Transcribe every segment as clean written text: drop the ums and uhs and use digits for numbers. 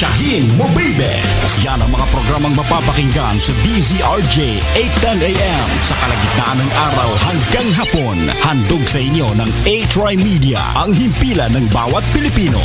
Tsahin mo baby! Yan ang mga programang mapapakinggan sa DZRJ 8:10 AM sa kalagitnaan ng araw hanggang hapon. Handog sa inyo ng A-Try Media, ang himpilan ng bawat Pilipino.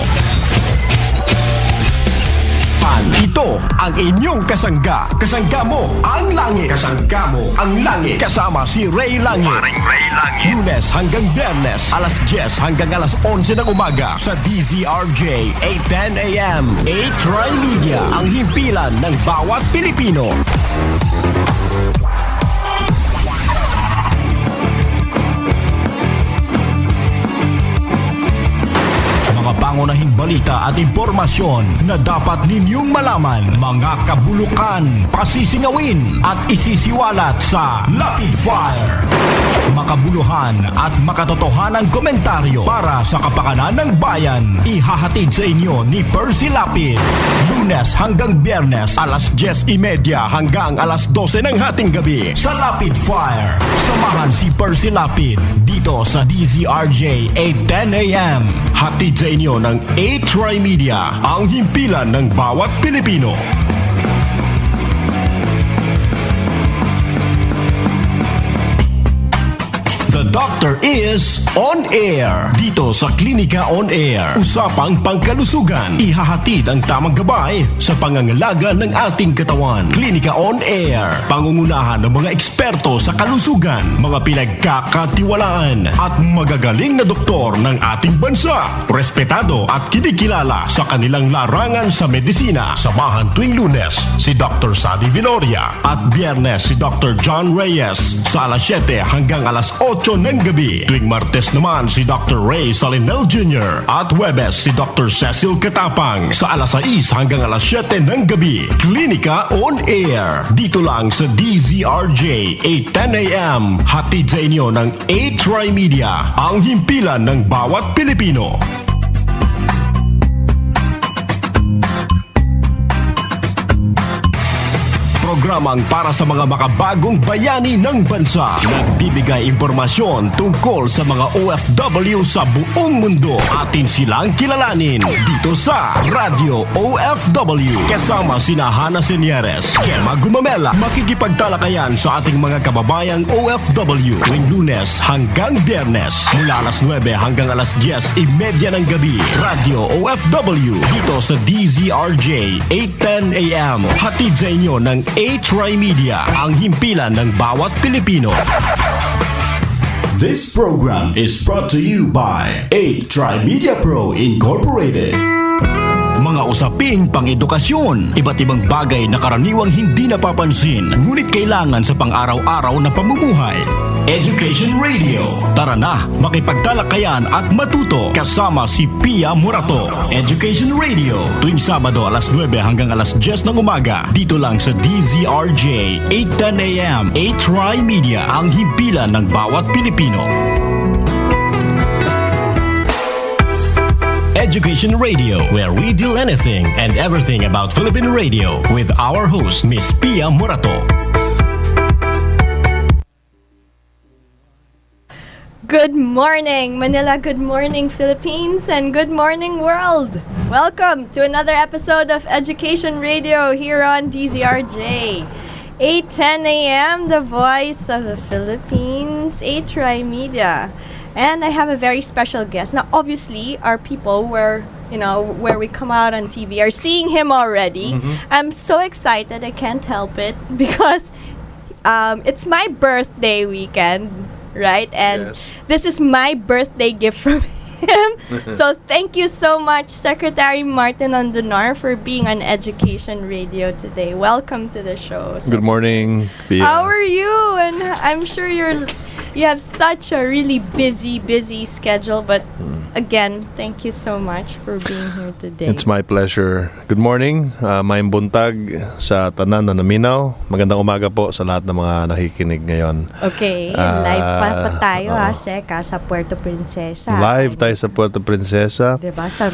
Ito ang inyong kasangga. Kasangga mo ang langit. Kasangga mo ang langit. Kasama si Ray Langit. Ray Langit. Lunes hanggang Biyernes, alas 10 hanggang alas 11 ng umaga sa DZRJ 8:10 AM. A-Try Media, ang himpilan ng bawat Pilipino. Mga pangunahing balita at impormasyon na dapat ninyong malaman, mga kabulukan, pasisingawin at isisiwalat sa Lapid Fire. Makabuluhan at makatotohanang komentaryo para sa kapakanan ng bayan. Ihahatid sa inyo ni Percy Lapid. Lunes hanggang Biyernes, alas 10:30 hanggang alas 12 ng hating gabi sa Lapid Fire. Samahan si Percy Lapid dito sa DZRJ 8:10 AM. Hatid sa inyo ng A-Try Media, ang himpilan ng bawat Pilipino. The Doctor is on air. Dito sa Klinika On Air, usapang pangkalusugan. Ihahatid ang tamang gabay sa pangangalaga ng ating katawan. Klinika On Air, pangungunahan ng mga eksperto sa kalusugan, mga pinagkakatiwalaan at magagaling na doktor ng ating bansa. Respetado at kinikilala sa kanilang larangan sa medisina. Samahan tuwing Lunes si Dr. Sadi Viloria at Biyernes si Dr. John Reyes sa alas 7 hanggang alas 8 ng gabi. Tuwing Martes naman si Dr. Ray Salinel Jr. at Huwebes si Dr. Cecil Katapang sa alas 6 hanggang alas 7 ng gabi. Klinika On Air. Dito lang sa DZRJ 8:10 AM. Hatid sa inyo ng A-Try Media, ang himpilan ng bawat Pilipino. Programang para sa mga makabagong bayani ng bansa. Nagbibigay impormasyon tungkol sa mga OFW sa buong mundo. Atin silang kilalanin dito sa Radio OFW. Kasama sina Hana Senieres, Gemma Gumamela. Makikipagtalakayan sa ating mga kababayang OFW tuwing Lunes hanggang Biyernes. Mula alas 9 hanggang alas 10:30 ng gabi. Radio OFW dito sa DZRJ 8:10 AM. Hatid sa inyo ng A-Try Media, ang himpilan ng bawat Pilipino. This program is brought to you by A-Try Media Pro Incorporated. Mga usaping pang-edukasyon, iba't ibang bagay na karaniwang hindi napapansin, ngunit kailangan sa pang-araw-araw na pamumuhay. Education Radio. Tara na, makipagtalakayan at matuto kasama si Pia Morato. Education Radio, tuwing Sabado alas 9 hanggang alas 10 ng umaga. Dito lang sa DZRJ 8:10 AM. A-Try Media, ang himpilan ng bawat Pilipino. Education Radio, where we deal anything and everything about Philippine radio with our host, Miss Pia Morato. Good morning, Manila. Good morning, Philippines. And good morning, world. Welcome to another episode of Education Radio here on DZRJ. 8:10 AM, the voice of the Philippines, A-Try Media. And I have a very special guest. Now, obviously, our people where we come out on TV are seeing him already. I'm so excited, I can't help it, because it's my birthday weekend, right? And this is my birthday gift from him. So thank you so much, Secretary Martin Andonar, for being on Education Radio today. Welcome to the show. Good morning, Pia. How are you? And I'm sure you have such a really busy schedule, but again, thank you so much for being here today. It's my pleasure. Good morning, maayong buntag sa tanan na naminaw. Magandang umaga po sa lahat ng mga nakikinig ngayon. Okay, live pa tayo Seka, sa Puerto Princesa. Live tayo sa Puerto Princesa. Diba? Sa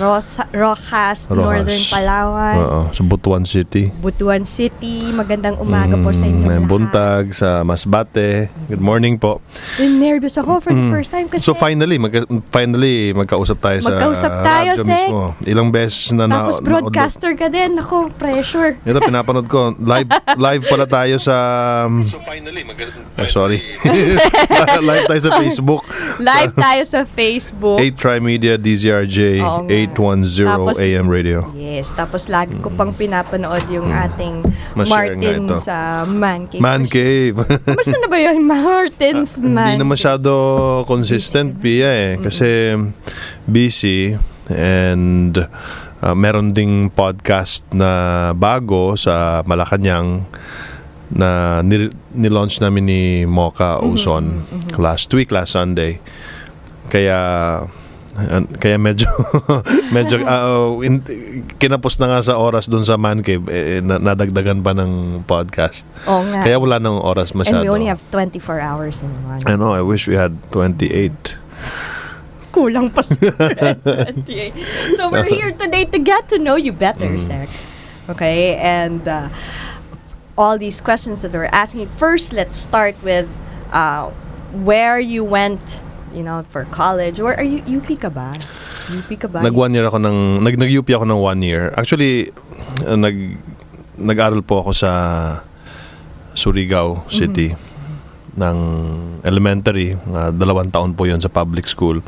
Rojas, Northern Palawan. Sa Butuan City. Butuan City. Magandang umaga po sa inyo lahat. Buntag sa Masbate. Good morning po. Nervous ako for the first time kasi So finally magkausap tayo sa Magkausap tayo, radyo Sek. mismo. Ilang beses na tapos broadcaster ka din. Ako, pressure. Ito pinapanood ko. Live pala tayo sa So finally sorry. Live tayo sa Facebook. Live tayo sa Facebook. 8 Trimedia DZRJ Oo nga. 810 Tapos- AM radio. Yes, tapos lagi ko pang pinapanood yung ating Ma-share nga Martin ito. sa Man Cave. Man Cave. Kamusta na ba yun, Martin's Man Hindi na Cave? masyado consistent, Pia, kasi busy and meron ding podcast na bago sa Malacanang na nilaunch namin ni Mocha Ozon last Sunday. Kaya medyo kinapos na nga sa oras dun sa Man Cave, nadagdagan pa ng podcast. Oo nga. Kaya wala nang oras And masyado. we only have 24 hours in one. I know, I wish we had 28. Kulang pa sa 28. So we're here today to get to know you better, Sek. Okay, and all these questions that we're asking. First, let's start with where you went, for college. Where are you? UP ka ba? UP ka ba? Nag-1 year ako nag-UP ako ng 1 year. Actually, nag-aral po ako sa Surigao City ng elementary. 2 taon po 'yon sa public school.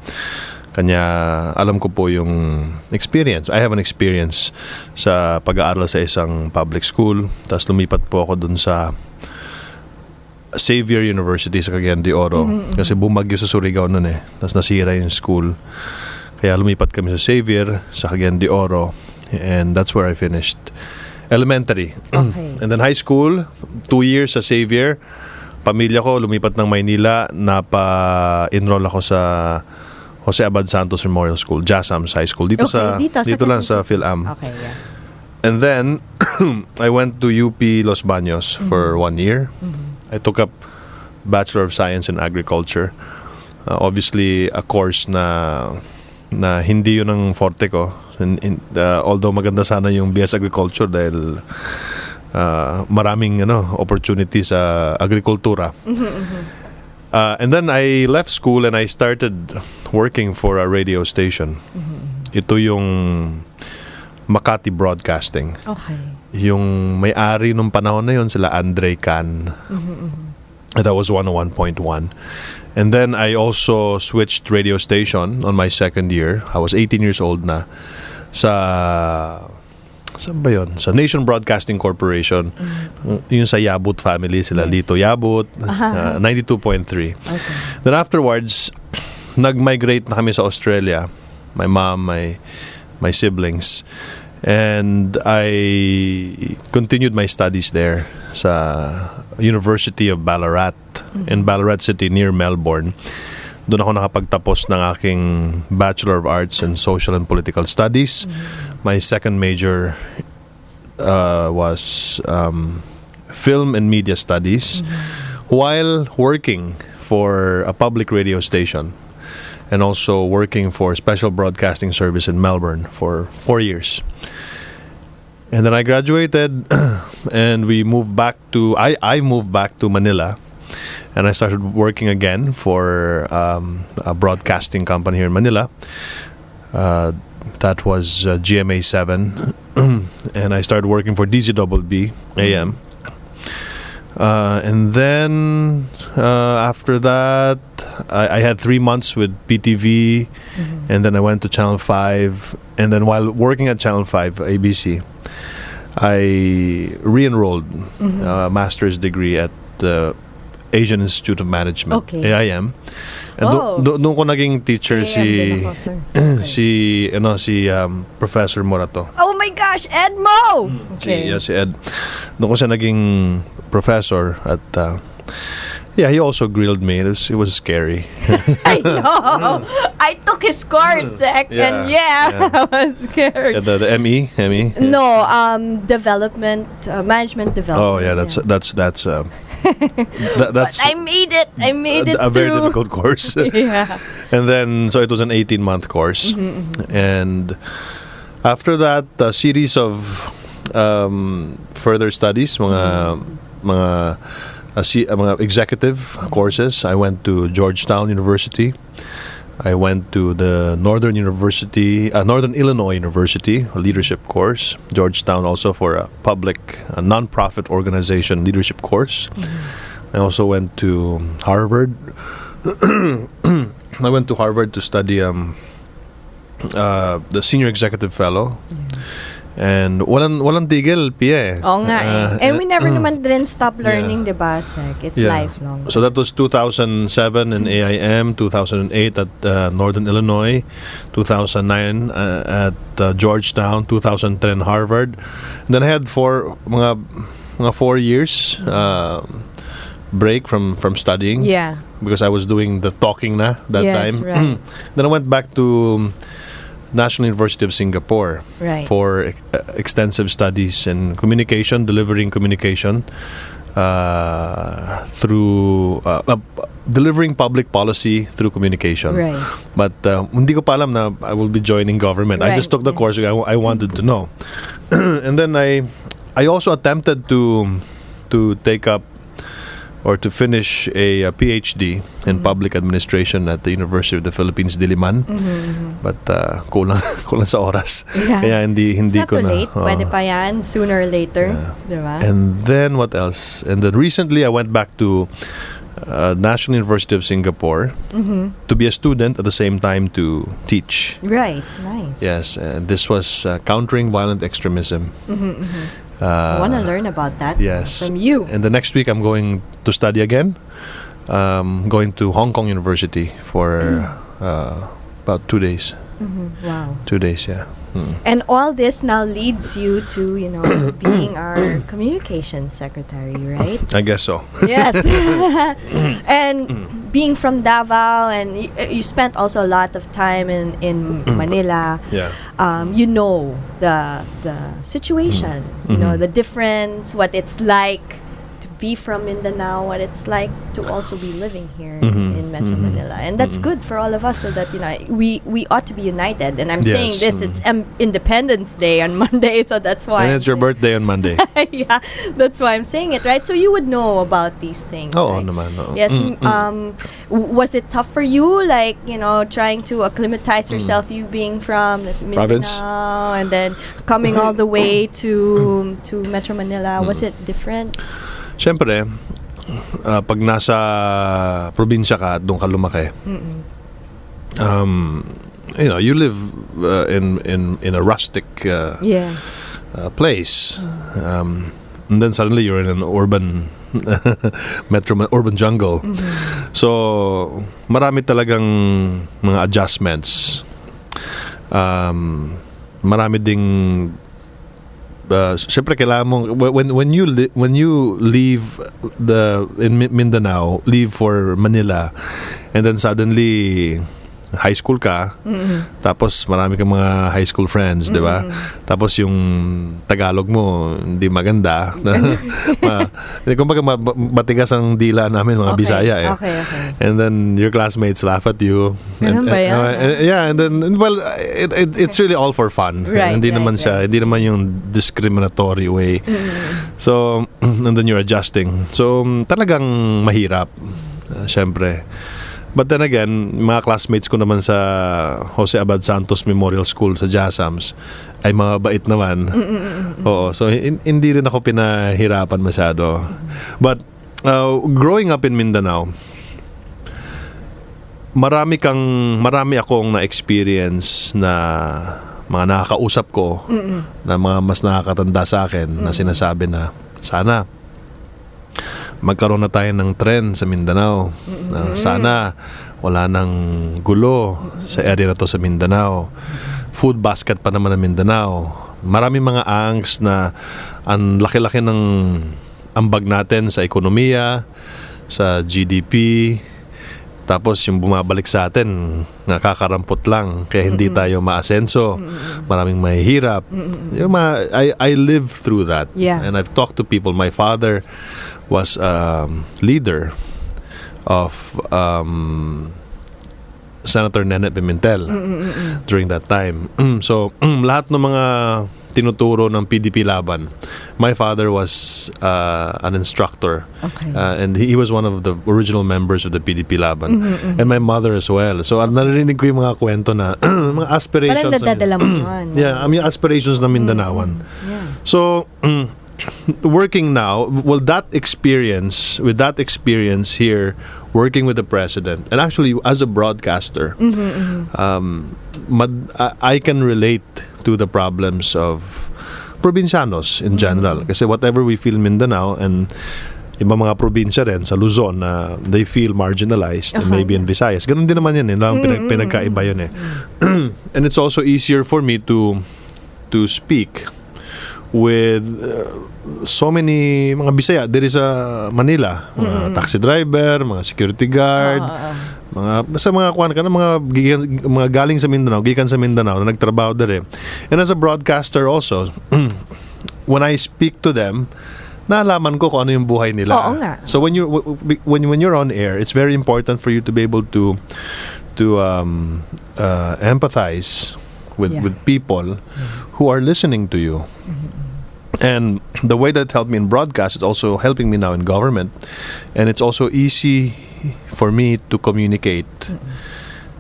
Kanya alam ko po yung experience. I have an experience sa pag-aaral sa isang public school. Tapos lumipat po ako dun sa Xavier University sa Cagayan de Oro. Kasi bumagyo sa Surigao nun Tapos nasira yung school. Kaya lumipat kami sa Xavier, sa Cagayan de Oro. And that's where I finished elementary. Okay. And then high school, 2 years sa Xavier. Pamilya ko, lumipat ng Maynila. Napa-enroll ako sa Jose Abad Santos Memorial School, Jasams High School. Dito lang sa PhilAm. Okay, yeah. And then, I went to UP Los Baños for 1 year. I took up Bachelor of Science in Agriculture. Obviously, a course na hindi yun ang forte ko. Although maganda sana yung BS Agriculture dahil maraming opportunity sa agrikultura. And then I left school and I started working for a radio station. Ito yung Makati Broadcasting. Okay. Yung may-ari nung panahon na yun, sila Andre Can. That was 101.1. And then I also switched radio station on my second year. I was 18 years old na. Saan ba yun? Sa Nation Broadcasting Corporation. Yung sa Yabut family, sila Lito Yabut. 92.3. Okay. Then afterwards, nag-migrate na kami sa Australia. My mom, my siblings. And I continued my studies there sa University of Ballarat in Ballarat City near Melbourne. Doon ako nakapagtapos ng aking Bachelor of Arts in Social and Political Studies. My second major was Film and Media Studies while working for a public radio station and also working for Special Broadcasting Service in Melbourne for 4 years. And then I graduated and we moved back to I moved back to Manila. And I started working again for a broadcasting company here in Manila. That was GMA 7. And I started working for DZBB AM. And then after that, I had 3 months with PTV. And then I went to Channel 5. And then while working at Channel 5, ABC, I re-enrolled a master's degree at the Asian Institute of Management, Okay. AIM. And Oh. doon ko naging teacher AIM din ako, sir. Okay. si Professor Morato. Oh my gosh, Edmo! Okay. Si Ed. Doon ko siya naging professor at he also grilled me. It was scary. I know. I took his course, Sek, and I was scared. the ME. No, management development. Oh yeah, that's But I made it. I made it a very through. difficult course. Yeah. And then, so it was an 18-month course. And after that, a series of further studies, mga mga executive courses. I went to Georgetown University. I went to the Northern Illinois University, a leadership course. Georgetown also for a non-profit organization leadership course. I also went to Harvard. I went to Harvard to study the senior executive fellow. And walang tigil, Pia. Oo nga eh. And we never naman din stop learning, di ba, Sec? It's lifelong. So that was 2007 in AIM, 2008 at Northern Illinois, 2009 at Georgetown, 2010 Harvard. And then I had mga 4 years break from studying. Yeah. Because I was doing the talking that Yes, time. right. Then I went back to National University of Singapore Right. for extensive studies in communication, delivering communication through delivering public policy through communication. Right. But hindi ko pa alam na I will be joining government. I just took the course I wanted to know. And then I also attempted to take up or to finish a PhD in public administration at the University of the Philippines, Diliman. But kulang sa oras. Yeah. Kaya hindi It's not ko too na. late. Pwede pa yan. Sooner or later. Di ba? And then what else? And then recently I went back to National University of Singapore to be a student at the same time to teach. Right. Nice. Yes, and this was countering violent extremism. I want to learn about that Yes. from you. And the next week I'm going to study again. Going to Hong Kong University for about 2 days. Wow. 2 days, yeah. And all this now leads you to, being our communications secretary, right? I guess so. Yes. And being from Davao, and you spent also a lot of time in Manila. Yeah. You know the situation, the difference, what it's like to be from Mindanao, what it's like to also be living here in Metro Manila. And that's good for all of us, so that we ought to be united. And I'm saying Yes. this, it's Independence Day on Monday, so that's why. And it's your birthday on Monday. Yeah, that's why I'm saying it, right? So you would know about these things. Oo right? naman. Oo. Yes. Was it tough for you, like, trying to acclimatize yourself, you being from Mindanao, Province. and then coming all the way to Metro Manila? Was it different? Siyempre, pag nasa probinsya ka, doon ka lumaki. You live in a rustic Yeah. place. And then suddenly you're in an urban urban jungle. So, marami talagang mga adjustments. Marami ding siyempre kailangan mo when you leave in Mindanao, leave for Manila, and then suddenly high school ka, tapos marami kang mga high school friends, di ba? Tapos yung Tagalog mo hindi maganda. Kumbaga matigas ang dila namin mga Bisaya eh. Okay. And then your classmates laugh at you. Ganun ba yan? Yeah, and then it's really all for fun. Right, Hindi right, naman siya, hindi naman yung discriminatory way. So, and then you're adjusting. So, talagang mahirap. Syempre. But then again, mga classmates ko naman sa Jose Abad Santos Memorial School sa JASAMS ay mga bait naman. Oo, so hindi rin ako pinahirapan masyado. But growing up in Mindanao, marami akong na-experience na mga nakakausap ko na mga mas nakakatanda sa akin na sinasabi na sana magkaroon na tayo ng trend sa Mindanao. Sana wala nang gulo sa area na to sa Mindanao. Food basket pa naman ng Mindanao. Maraming mga angst na ang laki-laki ng ambag natin sa ekonomiya, sa GDP, tapos yung bumabalik sa atin nakakarampot lang kaya hindi tayo maasenso, maraming mahihirap. I lived through that. Yeah. And I've talked to people. My father was leader of Senator Nene Pimentel during that time. So lahat ng mga tinuturo ng PDP Laban. My father was an instructor. Okay. And he was one of the original members of the PDP Laban. And my mother as well. So narinig ko yung mga kwento na mga aspirations. Parang nadadala mo yun. Yeah, I mean aspirations na Mindanaoan. Yeah. So working now, well, with that experience here, working with the president, and actually as a broadcaster, I can relate to the problems of provincianos in general. Kasi whatever we feel in Mindanao and ibang mga probinsya rin sa Luzon na they feel marginalized, and maybe in Visayas. Ganun din naman yan eh. Pinagkaiba yun eh. And it's also easier for me to speak with so many mga Bisaya there is a Manila, mga taxi driver, mga security guard, mga kuwan ka na mga galing sa Mindanao, gikan sa Mindanao na nagtrabaho there. And as a broadcaster also, when I speak to them, nalaman ko kung ano yung buhay nila. Oo nga. So when you're on air, it's very important for you to be able to empathize with people who are listening to you. And the way that helped me in broadcast is also helping me now in government. And it's also easy for me to communicate.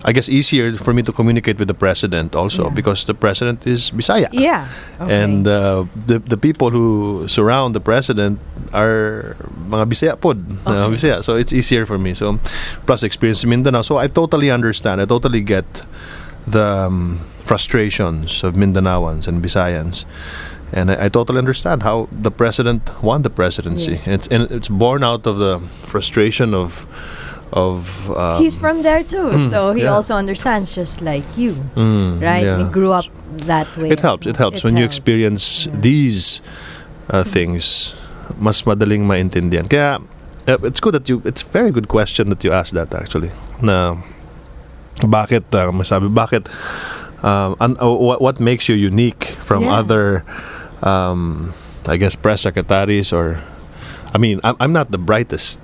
I guess easier for me to communicate with the president also because the president is Bisaya. Yeah. Okay. And the people who surround the president are mga Bisaya pod. Bisaya. So it's easier for me. So plus experience in Mindanao. So I totally understand. I totally get the frustrations of Mindanaoans and Bisayans. And I totally understand how the president won the presidency. Yes. It's born out of the frustration of he's from there too, so he also understands just like you, right? Yeah. He grew up that way. It helps when you experience these things. Mas madaling maintindihan. Kaya it's good that it's a very good question that you asked that actually. Na bakit what makes you unique from other I guess press secretaries or I mean I'm not the brightest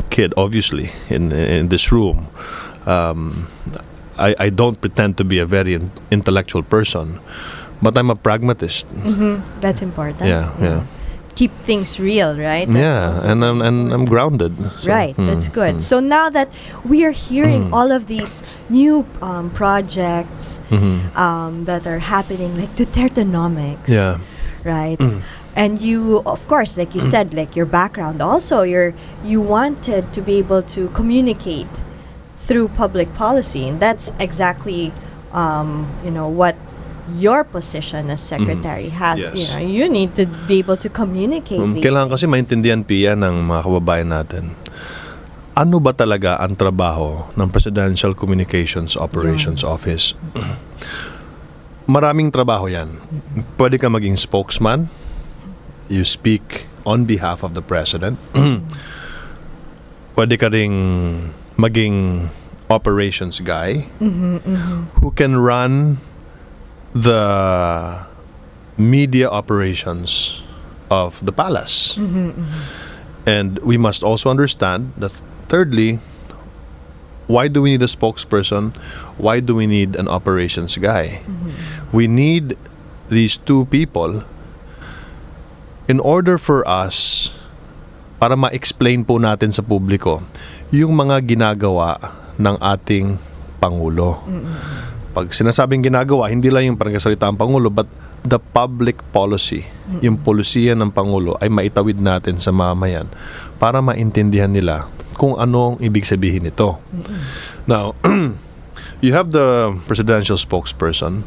kid obviously in this room. I don't pretend to be a very intellectual person, but I'm a pragmatist. That's important. Yeah. Keep things real, right? That's and I'm grounded. So, right, that's good. So now that we are hearing all of these new projects that are happening, like Dutertenomics, right? And you, of course, like you said, like your background also, you wanted to be able to communicate through public policy, and that's exactly, what your position as secretary has. Yes. You need to be able to communicate these kailangan kasi things. maintindihan Pia ng mga kababayan natin. Ano ba talaga ang trabaho ng Presidential Communications Operations Office? Maraming trabaho yan. Pwede ka maging spokesman. You speak on behalf of the president. Pwede ka ring maging operations guy who can run the media operations of the palace. And we must also understand that thirdly, why do we need a spokesperson? Why do we need an operations guy? We need these two people in order for us para ma-explain po natin sa publiko yung mga ginagawa ng ating Pangulo. Pag sinasabing ginagawa, hindi lang yung pangasalita ang Pangulo, but the public policy, yung polisiya ng Pangulo ay maitawid natin sa mamayan para maintindihan nila kung anong ibig sabihin nito. Now, you have the presidential spokesperson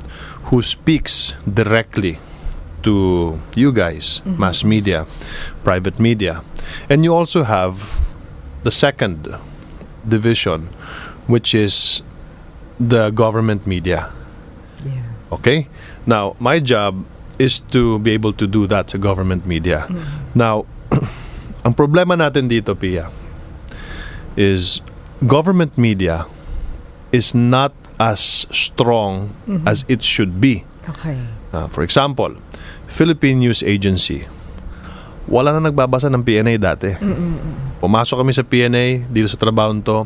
who speaks directly to you guys, mass media, private media. And you also have the second division, which is the government media. Okay? Now, my job is to be able to do that sa government media. Now, ang problema natin dito, Pia, is government media is not as strong as it should be. Okay. For example, Philippine News Agency. Wala na nagbabasa ng PNA dati. Pumasok kami sa PNA, dito sa trabaho to,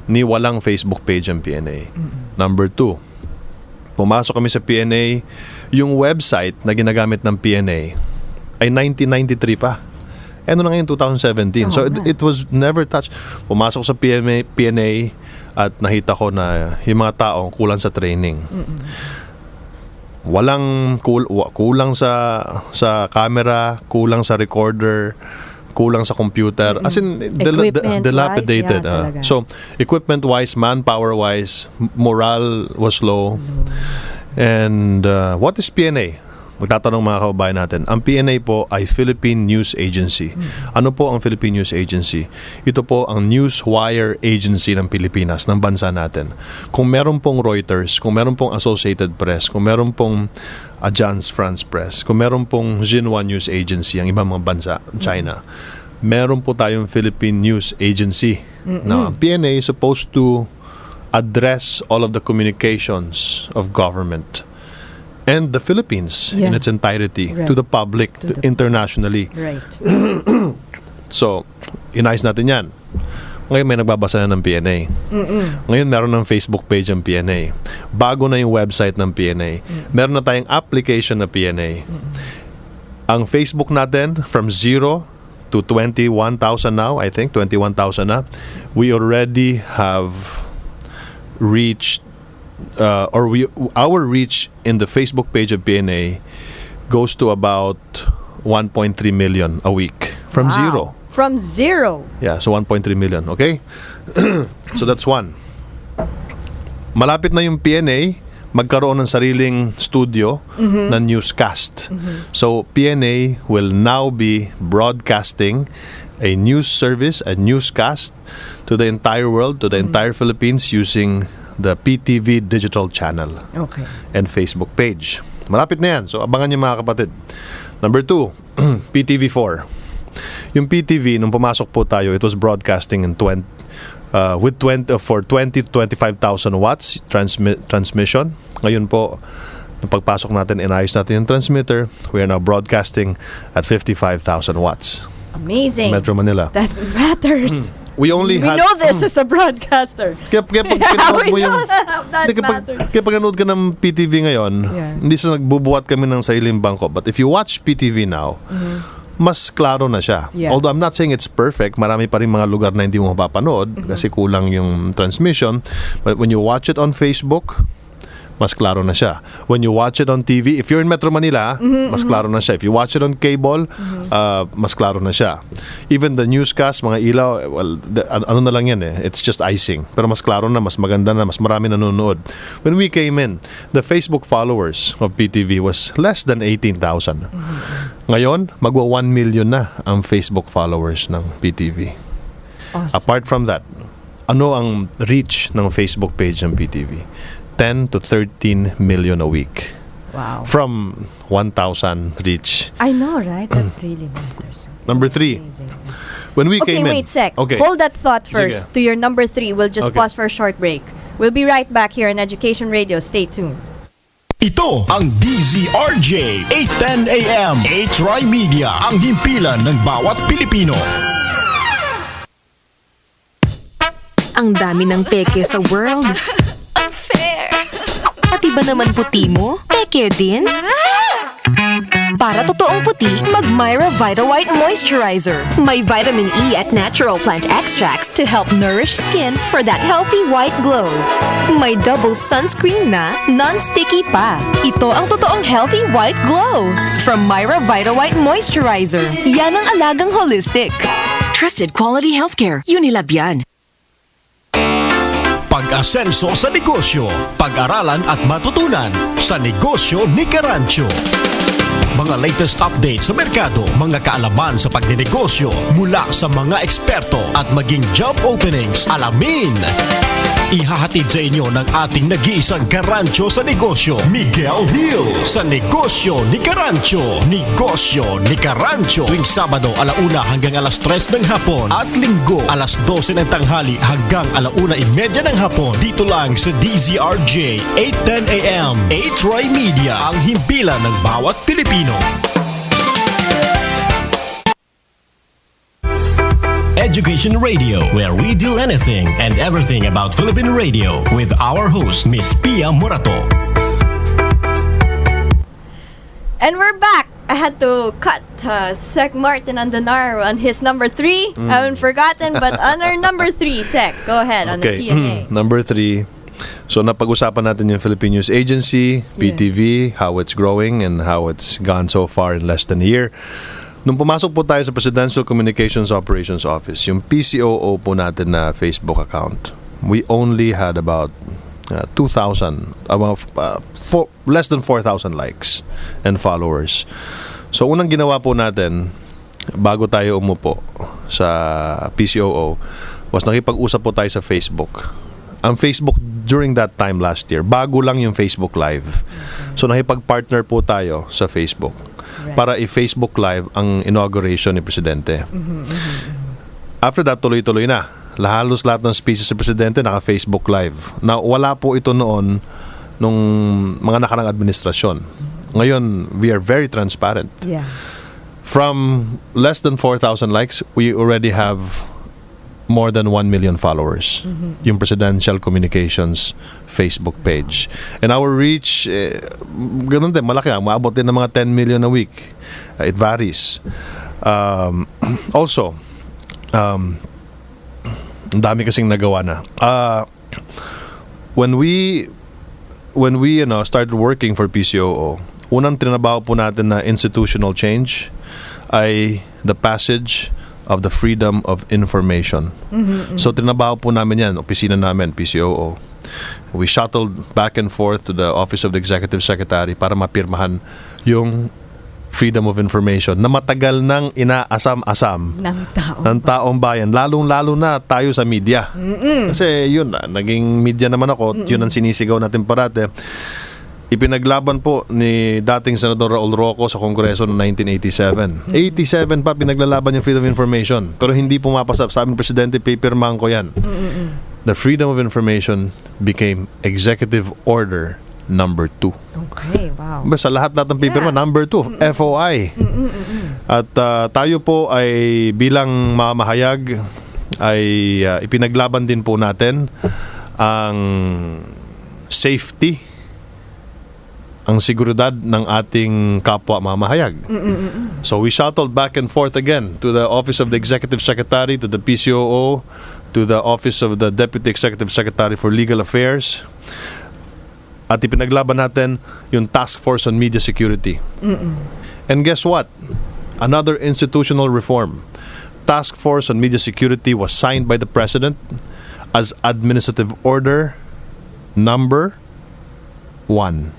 ni walang Facebook page ang PNA. Number 2, pumasok kami sa PNA, yung website na ginagamit ng PNA ay 1993 pa. Ano na ngayon, 2017. So it was never touched. Pumasok sa PNA at nakita ko na yung mga tao kulang sa training. Walang kulang sa camera, kulang sa recorder, kulang sa computer. As in, dilapidated. Talaga. So, equipment-wise, manpower-wise, morale was low. And what is PNA? Magtatanong mga kababayan natin. Ang PNA po ay Philippine News Agency. Ano po ang Philippine News Agency? Ito po ang Newswire Agency ng Pilipinas, ng bansa natin. Kung meron pong Reuters, kung meron pong Associated Press, kung meron pong Agence France Press, kung meron pong Xinhua News Agency, ang ibang mga bansa, China, meron po tayong Philippine News Agency. Now, PNA is supposed to address all of the communications of government and the Philippines in its entirety to the public, internationally. Right. So, inayos natin yan. Ngayon may nagbabasa na ng PNA. Ngayon meron ng Facebook page ng PNA. Bago na yung website ng PNA. Meron na tayong application na PNA. Ang Facebook natin, from 0 to 21,000 now, I think, 21,000 na. We already have reached our reach in the Facebook page of PNA goes to about 1.3 million a week from zero. From zero. Yeah, so 1.3 million, okay? So that's one. Malapit na yung PNA magkaroon ng sariling studio na newscast. So PNA will now be broadcasting a news service, a newscast to the entire world, to the entire Philippines using the PTV digital channel and Facebook page. Malapit na yan. So, abangan niyo mga kapatid. Number 2, PTV4. Yung PTV, nung pumasok po tayo, it was broadcasting in for 20 to 25,000 watts transmission. Ngayon po, nung pagpasok natin, inayos natin yung transmitter. We are now broadcasting at 55,000 watts. Amazing. Metro Manila. That matters. We know this as a broadcaster. Kaya pag pinanood mo yung that matters. kaya pag nanood ka ng PTV ngayon, hindi sa nagbubuhat kami ng sariling bangko. But if you watch PTV now, mas klaro na siya. Although I'm not saying it's perfect, marami pa rin mga lugar na hindi mo mapapanood kasi kulang yung transmission. But when you watch it on Facebook, mas klaro na siya. When you watch it on TV, if you're in Metro Manila, mas klaro na siya. If you watch it on cable, mas klaro na siya. Even the newscast, mga ilaw, well, ano na lang yan eh. It's just icing. Pero mas klaro na, mas maganda na, mas marami nanonood. When we came in, the Facebook followers of PTV was less than 18,000. Ngayon, magwa 1 million na ang Facebook followers ng PTV. Awesome. Apart from that, ano ang reach ng Facebook page ng PTV? 10 to 13 million a week. Wow. From 1,000 reach. I know, right? That really matters. Number 3. Amazing. When we came in... Okay, wait sec. Okay. Hold that thought first. Sige. To your number 3, we'll just Okay. pause for a short break. We'll be right back here on Education Radio. Stay tuned. Ito ang DZRJ 810 AM H-Rai Media, ang himpilan ng bawat Pilipino. Ang dami ng peke sa world. Unfair. Pati ba naman puti mo? Peke din? Para totoong puti, mag Myra Vita White Moisturizer. May vitamin E at natural plant extracts to help nourish skin for that healthy white glow. May double sunscreen na, non-sticky pa. Ito ang totoong healthy white glow. From Myra Vita White Moisturizer. Yan ang alagang holistic. Trusted quality healthcare. Unilab yan. Pag-asenso sa negosyo, pag-aralan at matutunan sa negosyo ni Carancho. Mga latest update sa merkado, mga kaalaman sa pagdinegosyo mula sa mga eksperto at maging job openings, alamin. Ihahatid sa inyo ng ating nag-iisang Carancho sa negosyo, Miguel Hill, sa negosyo ni Carancho. Negosyo ni Carancho. Tuwing Sabado, 1:00 hanggang 3:00 ng hapon at Linggo, 12:00 ng tanghali hanggang 1:30 ng hapon. Dito lang sa DZRJ 810 AM, H-Rai Media, ang himpilan ng bawat Pilipino. Education Radio, where we do anything and everything about Philippine radio with our host, Miss Pia Morato. And we're back. I had to cut Sec Martin Andanar on his number 3. I haven't forgotten, but on our number 3, Sec, go ahead on the Q&A. Number 3. So napag-usapan natin yung Philippine News Agency, PTV, how it's growing and how it's gone so far in less than a year. Nung pumasok po tayo sa Presidential Communications Operations Office, yung PCOO po natin na Facebook account, we only had about 2,000, less than 4,000 likes and followers. So unang ginawa po natin bago tayo umupo sa PCOO was nakipag-usap po tayo sa Facebook. Ang Facebook during that time last year, bago lang yung Facebook Live. So nakipag-partner po tayo sa Facebook para i-Facebook Live ang inauguration ni Presidente. After that, tuloy-tuloy na. Halos lahat ng speeches si Presidente naka-Facebook Live. Na wala po ito noon nung mga nakarang administrasyon. Ngayon, we are very transparent. Yeah. From less than 4,000 likes, we already have more than 1 million followers. Yung Presidential Communications Facebook page. And our reach, ganun din, malaki. Maabot din ng mga 10 million a week. It varies. Also, ang dami kasing nagawa na. When we started working for PCOO, unang trinabaho po natin na institutional change ay the passage of the Freedom of Information. So trinabaho po namin yan, opisina namin, PCOO. We shuttled back and forth to the Office of the Executive Secretary para mapirmahan yung Freedom of Information na matagal nang inaasam-asam ng taong bayan, lalong-lalo na tayo sa media. Kasi yun, naging media naman ako, yun ang sinisigaw natin parate. Ipinaglaban po ni dating Senador Raul Roco sa Kongreso noong 1987. 87 pa pinaglalaban yung Freedom of Information. Pero hindi pumapasa. Sabi ng Presidente, pipirmahan ko yan. The Freedom of Information became Executive Order number 2. Okay, wow. Basta lahat ng pipirma, number 2, FOI. At tayo po ay bilang mamahayag ay ipinaglaban din po natin ang safety, ang seguridad ng ating kapwa mamahayag. So we shuttled back and forth again to the Office of the Executive Secretary, to the PCOO, to the Office of the Deputy Executive Secretary for Legal Affairs. At ipinaglaban natin yung Task Force on Media Security. And guess what? Another institutional reform. Task Force on Media Security was signed by the President as Administrative Order number 1.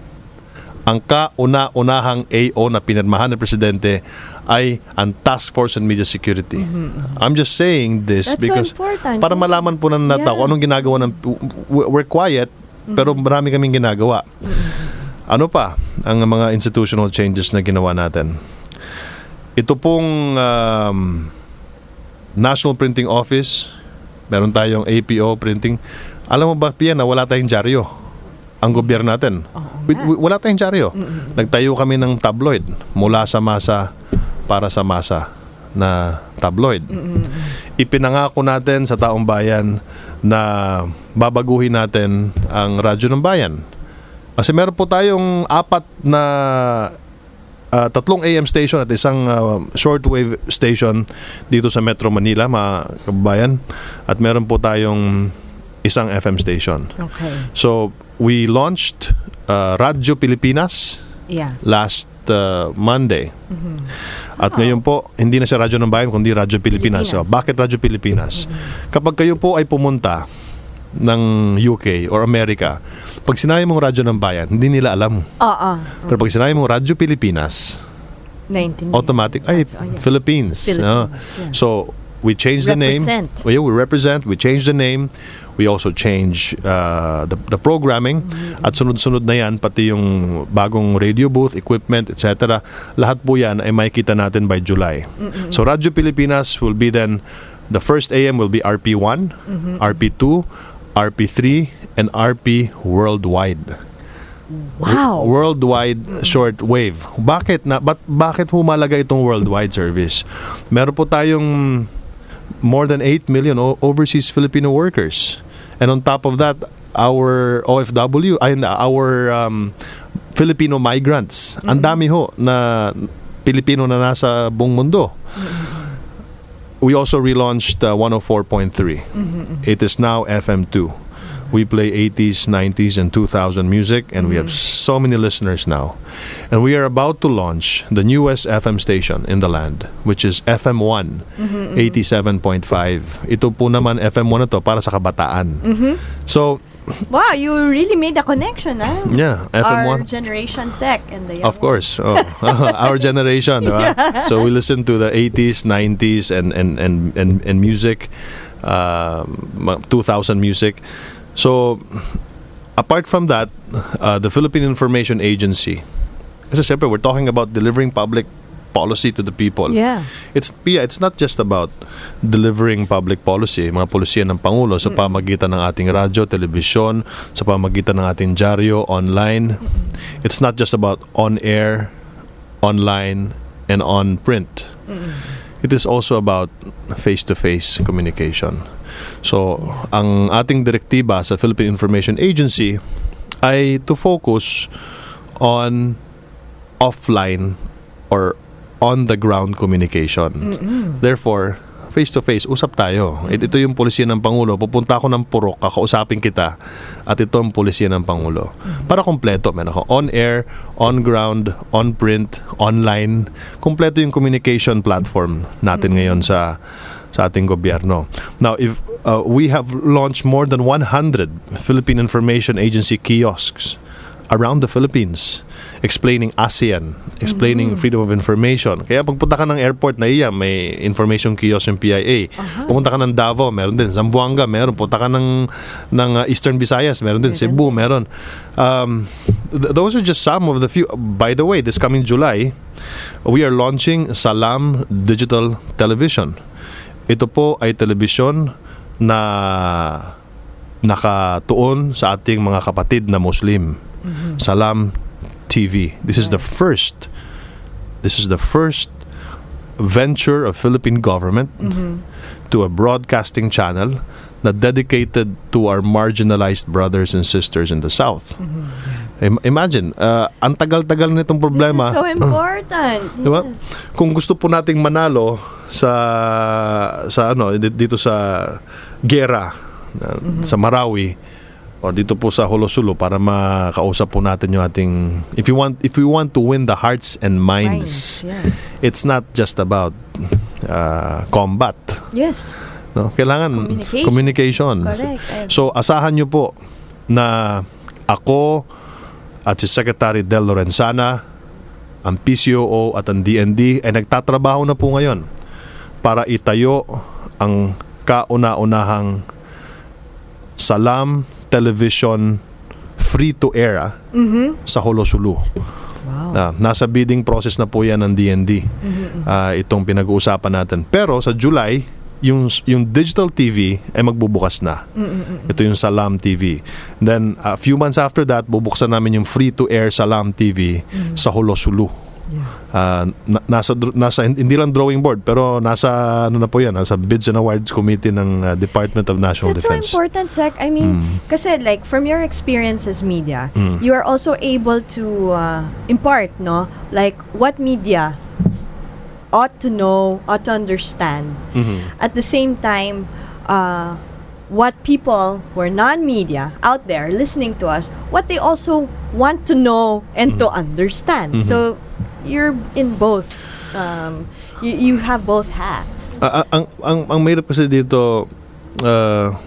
Ang kauna-unahang AO na pinirmahan ng Presidente ay ang Task Force on Media Security. I'm just saying this That's because so important. para malaman po ng natao anong ginagawa ng we're quiet pero marami kaming ginagawa. Ano pa ang mga institutional changes na ginawa natin? Ito pong National Printing Office, meron tayong APO printing. Alam mo ba, Pia, na wala tayong dyaryo ang gobyerno natin? Wala tayong dyaryo. Nagtayo kami ng tabloid mula sa masa para sa masa na tabloid. Ipinangako natin sa taong bayan na babaguhin natin ang Radyo ng Bayan. Kasi meron po tayong 4 na 3 AM station at isang shortwave station dito sa Metro Manila, mga kababayan. At meron po tayong isang FM station. Okay. So, we launched Radyo Pilipinas last Monday. At ngayon po, hindi na siya Radyo ng Bayan, kundi Radyo Pilipinas. So, bakit Radyo Pilipinas? Kapag kayo po ay pumunta ng UK or America, pag sinabi mong Radyo ng Bayan, hindi nila alam. Pero pag sinabi mong Radyo Pilipinas, automatic, ay, Philippines. So, we changed the name. We represent. We changed the name. We also change the programming. At sunod-sunod na yan, pati yung bagong radio booth, equipment, etc. Lahat po yan ay makikita natin by July. So Radyo Pilipinas will be then, the first AM will be RP1, RP2, RP3, and RP Worldwide. Wow. Worldwide shortwave. Bakit humalaga itong worldwide service? Meron po tayong more than 8 million overseas Filipino workers. And on top of that, our OFW, our Filipino migrants. Ang dami ho na Pilipino na nasa buong mundo. We also relaunched 104.3. It is now FM2. We play 80s, 90s, and 2000 music, and we have so many listeners now. And we are about to launch the newest FM station in the land, which is FM1, 87.5. Ito po naman, FM1 na to para sa kabataan. So, Wow, you really made a connection, ah? yeah, Our FM1. generation sec and the young Of course. Oh. Our generation, diba? So we listen to the 80s, 90s and music, 2000 music. So apart from that, the Philippine Information Agency. Kasi siyempre, we're talking about delivering public policy to the people. Yeah. It's not just about delivering public policy, mga polisiya ng Pangulo sa pamagitan ng ating radyo, telebisyon, sa pamagitan ng ating dyaryo, online. It's not just about on-air, online, and on print. It is also about face-to-face communication. So, ang ating direktiba sa Philippine Information Agency ay to focus on offline or on-the-ground communication. Therefore, face-to-face, usap tayo. Ito yung polisiya ng Pangulo. Pupunta ako ng Purok, kakausapin kita, at ito ang polisiya ng Pangulo. Para kompleto, meron ako on-air, on-ground, on-print, online. Kompleto yung communication platform natin ngayon sa ating gobyerno. Now, if we have launched more than 100 Philippine Information Agency kiosks around the Philippines, explaining ASEAN, explaining freedom of information. Kaya pagpunta ka ng airport na may information kiosk yung PIA. Pumunta ka ng Davao, meron din. Zamboanga, meron. Punta ka ng Eastern Visayas, meron din. Cebu, meron. Those are just some of the few. By the way, this coming July, we are launching Salam Digital Television. Ito po ay telebisyon na nakatuon sa ating mga kapatid na Muslim. Salam TV. This is the first venture of Philippine government to a broadcasting channel na dedicated to our marginalized brothers and sisters in the South. Imagine, ang tagal-tagal nitong problema. This is so important. Diba? Yes. Kung gusto po nating manalo sa dito sa gera sa Marawi o dito po sa Holosulu para makausap po natin yung ating if we want to win the hearts and minds, Yeah. it's not just about combat. Yes. No? Kailangan communication. Correct. So asahan nyo po na ako at si Secretary Del Lorenzana, ang PCOO at ang DND ay nagtatrabaho na po ngayon para itayo ang kauna-unahang Salam Television free-to-air sa Holosulu. Wow. Nasa bidding process na po yan ng DND. Itong pinag-uusapan natin. Pero sa July, yung digital TV ay magbubukas na. Ito yung Salam TV. Then, a few months after that, bubuksan namin yung free-to-air Salam TV sa Holosulu. Nasa hindi lang drawing board pero nasa na po yan, nasa Bids and Awards Committee ng Department of National That's Defense. so important, Sec. I mean, kasi like from your experience as media, you are also able to impart, no? Like what media ought to know, ought to understand. At the same time, what people who are non-media out there listening to us, what they also want to know and to understand. So you're in both. You have both hats. Ang mahirap kasi dito,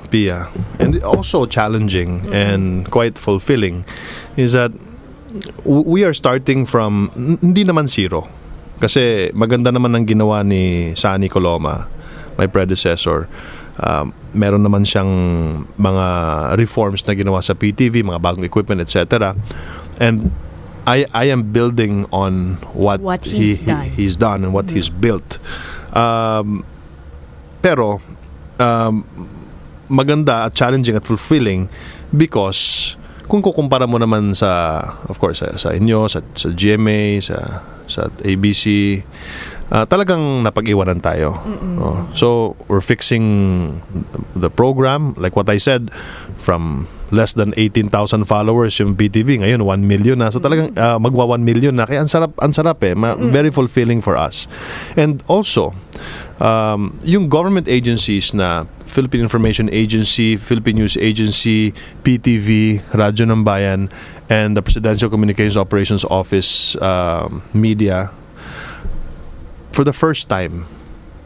Pia, and also challenging and quite fulfilling, is that we are starting from hindi naman zero. Kasi maganda naman ang ginawa ni Sani Coloma, my predecessor. Meron naman siyang mga reforms na ginawa sa PTV, mga bagong equipment, etc. And I am building on what he's done and what he's built. Pero maganda at challenging at fulfilling because kung kukumpara mo naman sa, of course, sa inyo, sa GMA, sa ABC, talagang napag-iwanan tayo. So we're fixing the program, like what I said, from less than 18,000 followers yung PTV. Ngayon, 1 million na. So talagang magwa 1 million na. Kaya ang sarap eh. Very fulfilling for us. And also, yung government agencies na Philippine Information Agency, Philippine News Agency, PTV, Radyo ng Bayan, and the Presidential Communications Operations Office Media, for the first time,